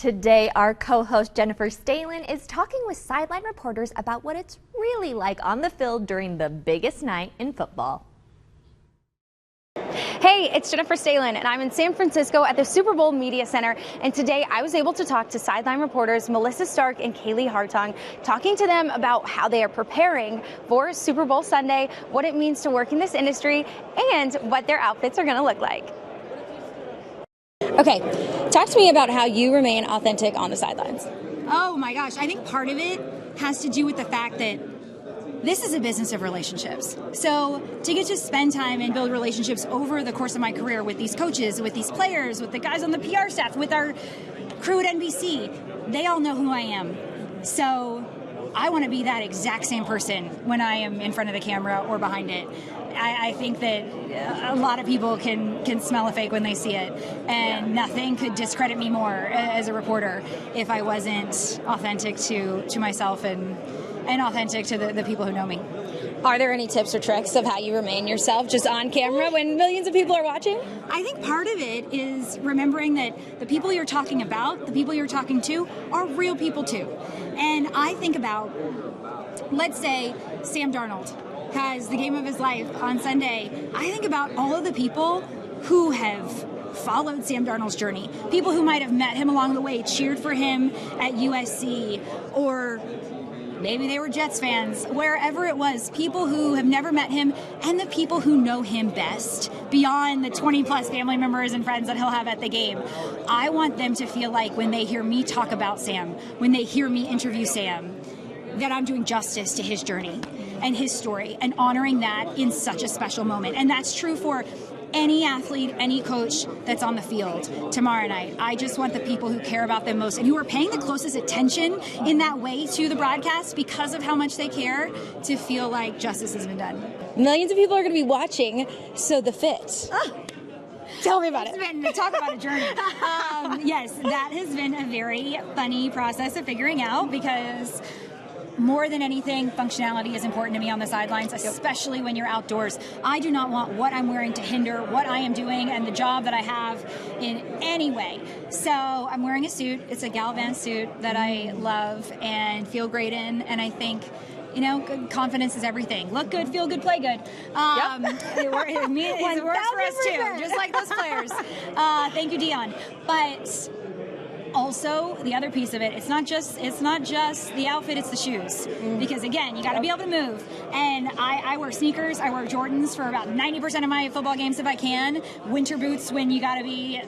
Today, our co-host Jennifer Stehlin is talking with Sideline reporters about what it's really like on the field during the biggest night in football. Hey, it's Jennifer Stehlin, and I'm in San Francisco at the Super Bowl Media Center. And today I was able to talk to Sideline reporters Melissa Stark and Kaylee Hartung, talking to them about how they are preparing for Super Bowl Sunday, what it means to work in this industry, and what their outfits are going to look like. Okay, talk to me about how you remain authentic on the sidelines. Oh my gosh, I think part of it has to do with the fact that this is a business of relationships. So to get to spend time and build relationships over the course of my career with these coaches, with these players, with the guys on the PR staff, with our crew at NBC, they all know who I am. So I want to be that exact same person when I am in front of the camera or behind it. I think that a lot of people can smell a fake when they see it, and nothing could discredit me more as a reporter if I wasn't authentic to myself and authentic to the people who know me. Are there any tips or tricks of how you remain yourself just on camera when millions of people are watching? I think part of it is remembering that the people you're talking about, the people you're talking to, are real people too. And I think about, let's say, Sam Darnold has the game of his life on Sunday. I think about all of the people who have followed Sam Darnold's journey, people who might have met him along the way, cheered for him at USC, or maybe they were Jets fans, wherever it was, people who have never met him, and the people who know him best, beyond the 20-plus family members and friends that he'll have at the game. I want them to feel like when they hear me talk about Sam, when they hear me interview Sam, that I'm doing justice to his journey and his story and honoring that in such a special moment. And that's true for any athlete, any coach that's on the field tomorrow night. I just want the people who care about them most and who are paying the closest attention in that way to the broadcast because of how much they care to feel like justice has been done. Millions of people are going to be watching, so the fit. Tell me about it. Talk about a journey. Yes, that has been a very funny process of figuring out because more than anything, functionality is important to me on the sidelines, especially when you're outdoors. I do not want what I'm wearing to hinder what I am doing and the job that I have in any way. So I'm wearing a suit. It's a Galvan suit that I love and feel great in, and I think, you know, confidence is everything. Look good, feel good, play good. It works for us too, just like those players. Thank you, Dion. But also, the other piece of it, it's not just the outfit, it's the shoes. Because again, you got to be able to move. And I wear sneakers, I wear Jordans for about 90% of my football games if I can. Winter boots when you got to be,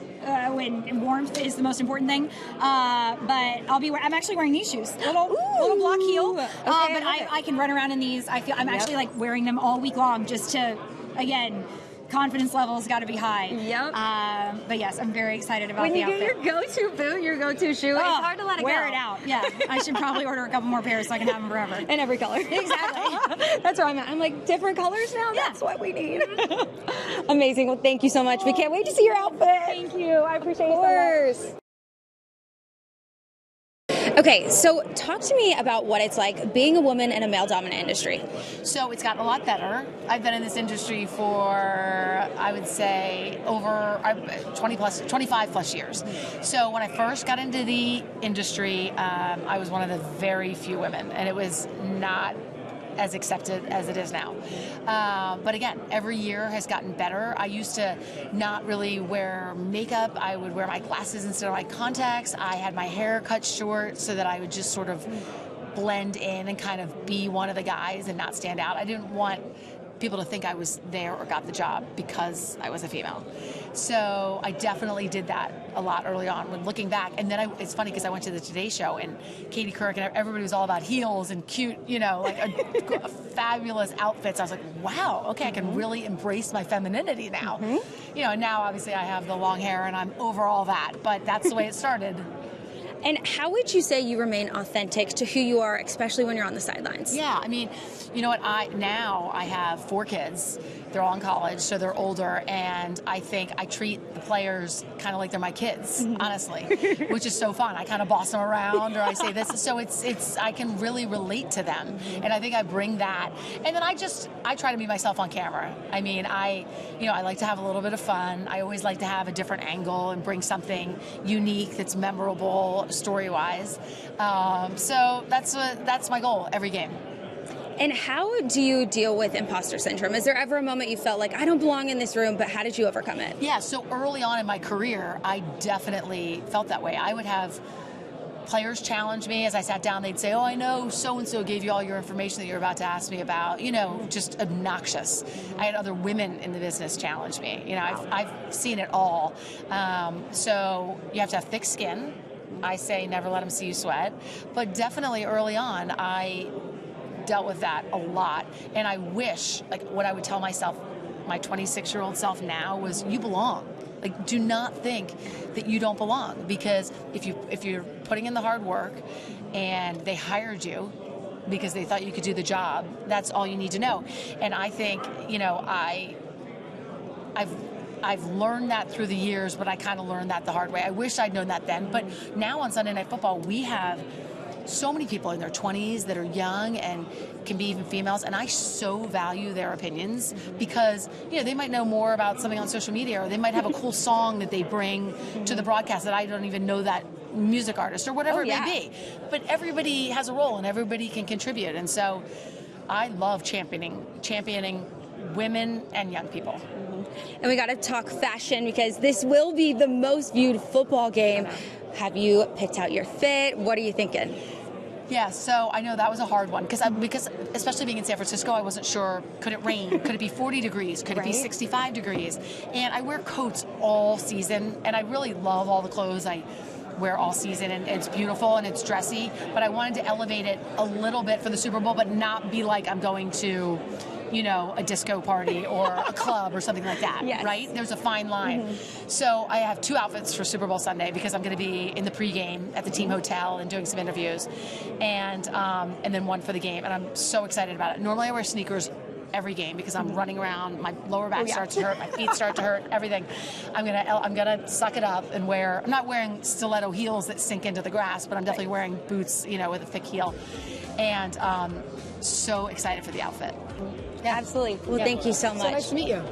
when warmth is the most important thing. But I'm actually wearing these shoes, little block heel. Okay, but I can run around in these. I feel I'm actually like wearing them all week long just to, again, confidence levels got to be high. Yep. But yes, I'm very excited about the outfit. When you get your go-to boot, your go-to shoe, it's hard to let it wear go. it out. Yeah, I should probably order a couple more pairs so I can have them forever. In every color. Exactly. That's where I'm at. I'm like, different colors now? Yeah. That's what we need. Amazing. Well, thank you so much. We can't wait to see your outfit. Thank you. I appreciate it so much. Okay, so talk to me about what it's like being a woman in a male-dominant industry. So it's gotten a lot better. I've been in this industry for, I would say, over 25 plus years. So when I first got into the industry, I was one of the very few women, and it was not as accepted as it is now. But again, every year has gotten better. I used to not really wear makeup. I would wear my glasses instead of my contacts. I had my hair cut short so that I would just sort of blend in and kind of be one of the guys and not stand out. I didn't want people to think I was there or got the job because I was a female. So I definitely did that a lot early on when looking back. And then it's funny because I went to the Today Show and Katie Couric and everybody was all about heels and cute, you know, like a fabulous outfits. I was like, wow, okay, I can really embrace my femininity now. You know, and now obviously I have the long hair and I'm over all that, but that's the way it started. And how would you say you remain authentic to who you are, especially when you're on the sidelines? Yeah, I mean, you know what, I have 4 kids, they're all in college, so they're older, and I think I treat the players kind of like they're my kids, honestly, which is so fun. I kind of boss them around, or I say this, so it's I can really relate to them, and I think I bring that. And then I try to be myself on camera. I mean, I like to have a little bit of fun. I always like to have a different angle and bring something unique that's memorable story-wise. So that's my goal every game. And how do you deal with imposter syndrome? Is there ever a moment you felt like, I don't belong in this room, but how did you overcome it? Yeah, so early on in my career, I definitely felt that way. I would have players challenge me as I sat down. They'd say, oh, I know so-and-so gave you all your information that you're about to ask me about, just obnoxious. I had other women in the business challenge me. I've seen it all. So you have to have thick skin. I say never let them see you sweat. But definitely early on, I dealt with that a lot. And I wish, what I would tell myself, my 26-year-old self now, was you belong. Do not think that you don't belong, because if you're putting in the hard work and they hired you because they thought you could do the job, that's all you need to know. And I think, I've learned that through the years, but I kind of learned that the hard way. I wish I'd known that then. But now on Sunday Night Football, we have so many people in their 20s that are young and can be even females, and I so value their opinions, because they might know more about something on social media, or they might have a cool song that they bring to the broadcast that I don't even know that music artist, or whatever it may be. But everybody has a role and everybody can contribute, and so I love championing women and young people. And we got to talk fashion, because this will be the most viewed football game. Have you picked out your fit? What are you thinking? Yeah, so I know that was a hard one, because especially being in San Francisco, I wasn't sure, could it rain? Could it be 40 degrees? Could it be 65 degrees? And I wear coats all season, and I really love all the clothes I wear all season, and it's beautiful and it's dressy, but I wanted to elevate it a little bit for the Super Bowl, but not be like I'm going to a disco party or a club or something like that, right? There's a fine line. So I have 2 outfits for Super Bowl Sunday, because I'm going to be in the pregame at the team hotel and doing some interviews, and then one for the game, and I'm so excited about it. Normally I wear sneakers every game because I'm running around, my lower back starts to hurt, my feet start to hurt, everything. I'm gonna suck it up and I'm not wearing stiletto heels that sink into the grass, but I'm definitely wearing boots, with a thick heel, and so excited for the outfit. Absolutely. Well, thank you so much. So nice to meet you.